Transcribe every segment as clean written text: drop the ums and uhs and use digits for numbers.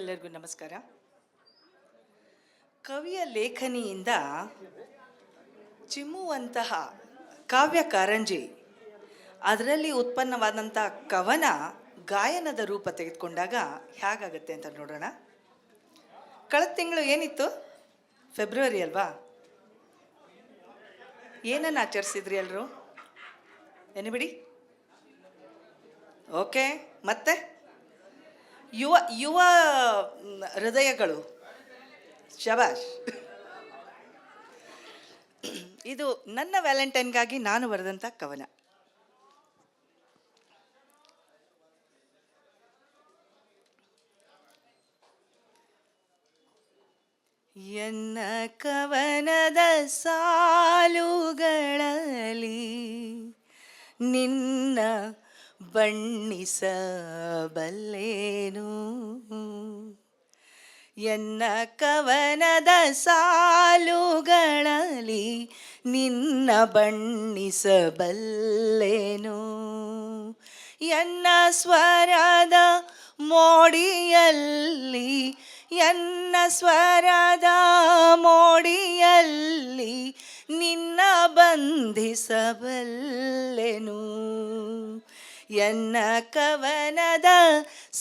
ಎಲ್ಲರಿಗೂ ನಮಸ್ಕಾರ. ಕವಿಯ ಲೇಖನಿಯಿಂದ ಚಿಮ್ಮುವಂತಹ ಕಾವ್ಯ ಕಾರಂಜಿ, ಅದರಲ್ಲಿ ಉತ್ಪನ್ನವಾದಂಥ ಕವನ ಗಾಯನದ ರೂಪ ತೆಗೆದುಕೊಂಡಾಗ ಹೇಗಾಗತ್ತೆ ಅಂತ ನೋಡೋಣ. ಕಳೆದ ತಿಂಗಳು ಏನಿತ್ತು? ಫೆಬ್ರವರಿ ಅಲ್ವಾ? ಏನನ್ನು ಆಚರಿಸಿದ್ರಿ ಎಲ್ಲರೂ? ಬಿಡಿ. ಓಕೆ, ಮತ್ತೆ ಯುವ ಯುವ ಹೃದಯಗಳು, ಶಬಾಷ್. ಇದು ನನ್ನ ವ್ಯಾಲೆಂಟೈನ್ಗಾಗಿ ನಾನು ಬರೆದಂಥ ಕವನ. ಎನ್ನ ಕವನದ ಸಾಲುಗಳಲ್ಲಿ ನಿನ್ನ ಬಣ್ಣಿಸಬಲ್ಲೇನು, ಎನ್ನ ಕವನದ ಸಾಲುಗಳಲ್ಲಿ ನಿನ್ನ ಬಣ್ಣಿಸಬಲ್ಲೇನು, ಎನ್ನ ಸ್ವರದ ಮೋಡಿಯಲ್ಲಿ, ಎನ್ನ ಸ್ವರದ ಮೋಡಿಯಲ್ಲಿ ನಿನ್ನ ಬಂಧಿಸಬಲ್ಲೆನು, ಎನ್ನ ಕವನದ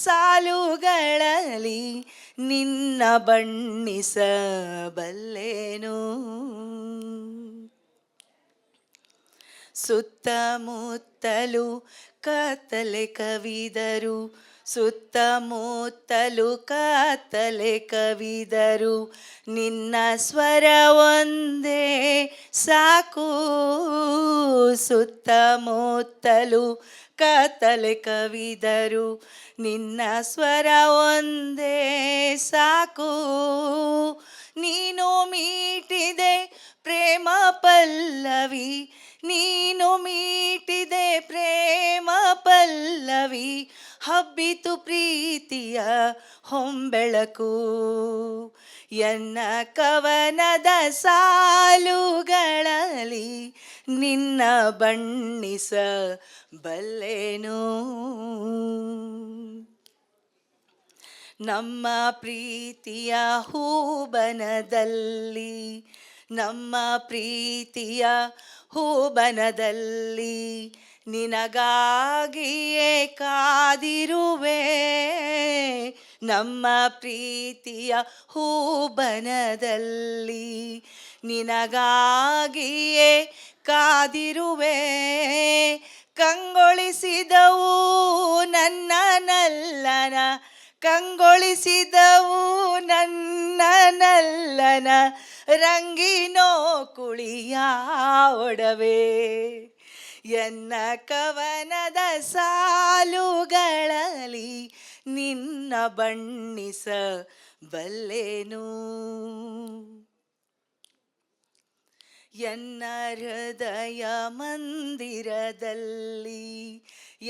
ಸಾಲುಗಳಲ್ಲಿ ನಿನ್ನ ಬಣ್ಣಿಸಬಲ್ಲೆನು. ಸುತ್ತಮುತ್ತಲು ಕತ್ತಲೆ ಕವಿದರು, ಸುತ್ತಮುತ್ತಲು ಕತ್ತಲೆ ಕವಿದರು, ನಿನ್ನ ಸ್ವರ ಒಂದೇ ಸಾಕು, ಸುತ್ತಮುತ್ತಲು ಕತ್ತಲೆ ಕವಿದರು, ನಿನ್ನ ಸ್ವರ ಒಂದೇ ಸಾಕು, ನೀನು ಮೀಟಿದೆ ಪ್ರೇಮ ಪಲ್ಲವಿ, ನೀನು ಮೀಟಿದೆ ಪ್ರೇಮ ಪಲ್ಲವಿ, ಹಬ್ಬಿತು ಪ್ರೀತಿಯ ಹೊಂಬೆಳಕು, ಎನ್ನ ಕವನದ ಸಾಲುಗಳಲ್ಲಿ ನಿನ್ನ ಬಣ್ಣಿಸಬಲ್ಲೆನು. ನಮ್ಮ ಪ್ರೀತಿಯ ಹೂಬನದಲ್ಲಿ, ನಮ್ಮ ಪ್ರೀತಿಯ ಹೂಬನದಲ್ಲಿ ನಿನಗಾಗಿಯೇ ಕಾದಿರುವೆ, ನಮ್ಮ ಪ್ರೀತಿಯ ಹೂಬನದಲ್ಲಿ ನಿನಗಾಗಿಯೇ ಕಾದಿರುವೆ, ಕಂಗೊಳಿಸಿದವು ನನ್ನ ನಲ್ಲನ, ಕಂಗೊಳಿಸಿದವು ನನ್ನ ನಲ್ಲನ ರಂಗಿನೋ ಕುಳಿಯ ಒಡವೆ, ಎನ್ನ ಕವನದ ಸಾಲುಗಳಲ್ಲಿ ನಿನ್ನ ಬಣ್ಣಿಸಬಲ್ಲೆನು, ಎನ್ನ ಹೃದಯ ಮಂದಿರದಲ್ಲಿ,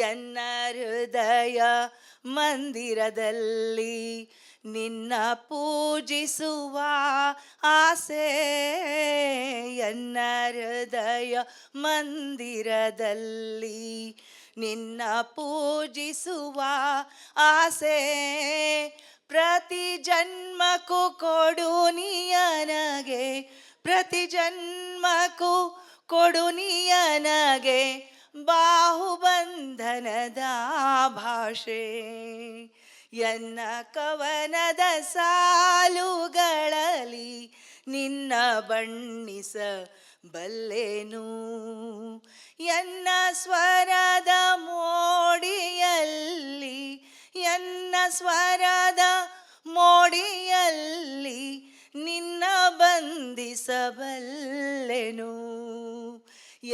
ಎನ್ನ ಹೃದಯ ಮಂದಿರದಲ್ಲಿ ನಿನ್ನ ಪೂಜಿಸುವ ಆಸೆ, ಎನ್ನ ಹೃದಯ ಮಂದಿರದಲ್ಲಿ ನಿನ್ನ ಪೂಜಿಸುವ ಆಸೆ, ಪ್ರತಿ ಜನ್ಮಕ್ಕೂ ಕೊಡು ನೀಯನಗೆ, ಪ್ರತಿ ಜನ್ಮಕ್ಕೂ ಕೊಡು ನೀಯನಗೆ ಬಾಹುಬಂಧನದ ಭಾಷೆ, ಎನ್ನ ಕವನದ ಸಾಲುಗಳಲ್ಲಿ ನಿನ್ನ ಬಣ್ಣಿಸಬಲ್ಲೆನು, ಎನ್ನ ಸ್ವರದ ಮೋಡಿಯಲ್ಲಿ, ಎನ್ನ ಸ್ವರದ ಮೋಡಿಯಲ್ಲಿ ನಿನ್ನ ಬಂಧಿಸಬಲ್ಲೆನು,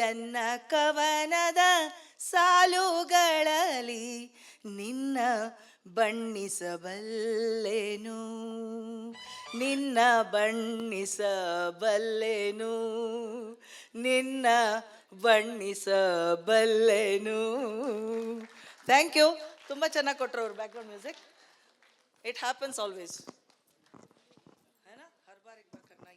ಎನ್ನ ಕವನದ ಸಾಲುಗಳಲ್ಲಿ ನಿನ್ನ ಬಣ್ಣಿಸಬಲ್ಲೆನು, ನಿನ್ನ ಬಣ್ಣಿಸಬಲ್ಲೆನು, ನಿನ್ನ ಬಣ್ಣಿಸಬಲ್ಲೆನು. Thank you. ತುಂಬ ಚೆನ್ನಾಗಿ ಕೊಟ್ಟರು ಅವ್ರು background music. It happens always.